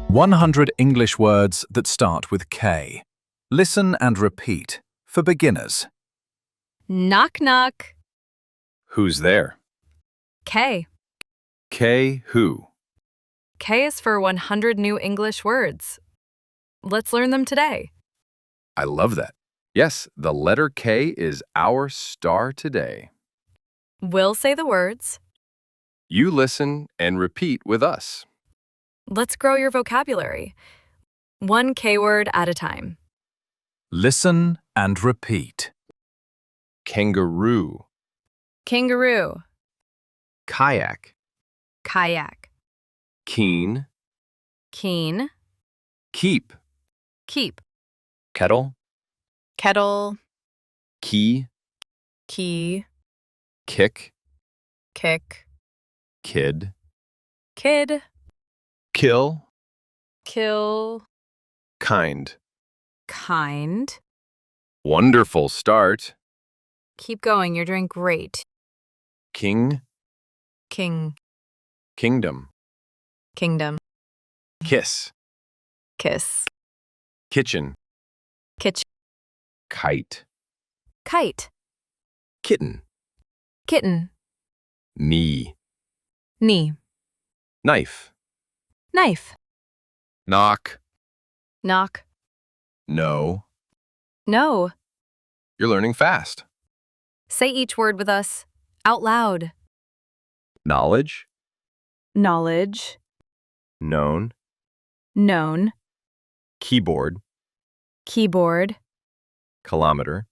100 English words that start with K. Listen and repeat for beginners. Knock knock. Who's there? K. K who? K is for 100 new English words. Let's learn them today. I love that. Yes, the letter K is our star today. We'll say the words. You listen and repeat with us. Let's grow your vocabulary. One K word at a time. Listen and repeat. Kangaroo, Kangaroo. kayak, Kayak. keen, Keen. keep, Keep. kettle, Kettle. key, Key. kick, Kick. kid, Kid. kill, Kill. kind. Kind. Wonderful start. Keep going, you're doing great. King, King. kingdom, Kingdom. kiss, Kiss. kitchen, Kitchen. kite, Kite. kitten, Kitten. knee, Knee. knife, Knife. knock, Knock. no. No. You're learning fast. Say each word with us out loud. Knowledge, Knowledge. known, Known. keyboard, Keyboard. kilometer,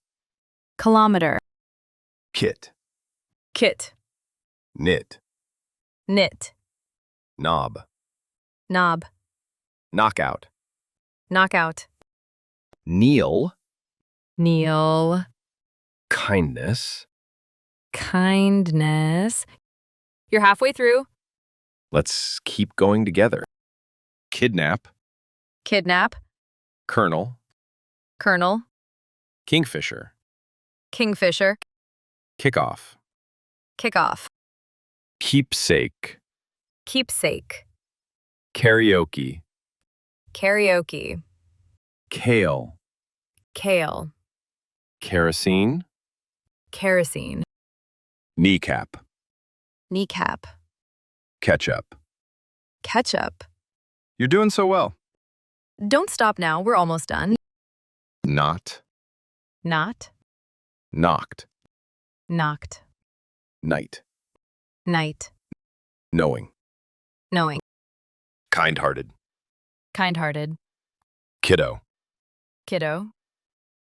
Kilometer. kit, Kit. knit, Knit. knob, Knob. knockout, Knockout. kneel, Kneel. kindness. Kindness. You're halfway through. Let's keep going together. Kidnap, Kidnap. colonel, Colonel. kingfisher, Kingfisher. kickoff, Kickoff. keepsake, Keepsake. karaoke, Karaoke. kale, Kale. kerosene, Kerosene. kneecap, Kneecap. ketchup. Ketchup. You're doing so well. Don't stop now, we're almost done. Not, Not. knocked, Knocked. night, Night. knowing, Knowing. kind-hearted, Kind-hearted. kiddo, Kiddo.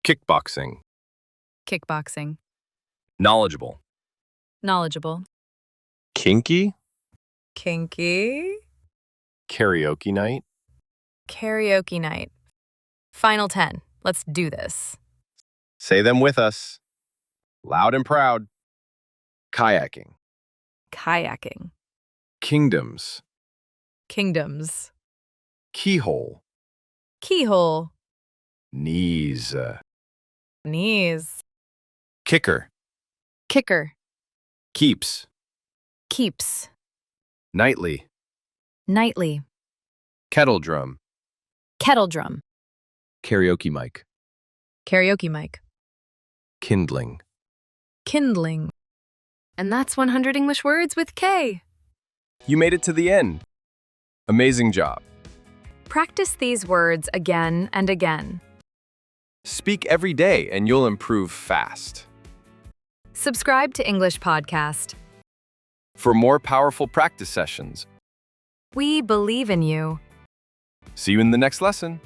kickboxing, Kickboxing. knowledgeable, Knowledgeable. kinky, Kinky. karaoke night, Karaoke night. Final 10. Let's do this. say them with us, loud and proud, kayaking, Kayaking. kingdoms, Kingdoms. keyhole, Keyhole. knees, Knees. kicker, Kicker. keeps, Keeps. nightly, Nightly. kettle drum, Kettle drum. karaoke mic, Karaoke mic. kindling. Kindling. And that's 100 English words with K. You made it to the end. Amazing job. Practice these words again and again. Speak every day and you'll improve fast. Subscribe to English Podcast. For more powerful practice sessions, We believe in you. see you in the next lesson.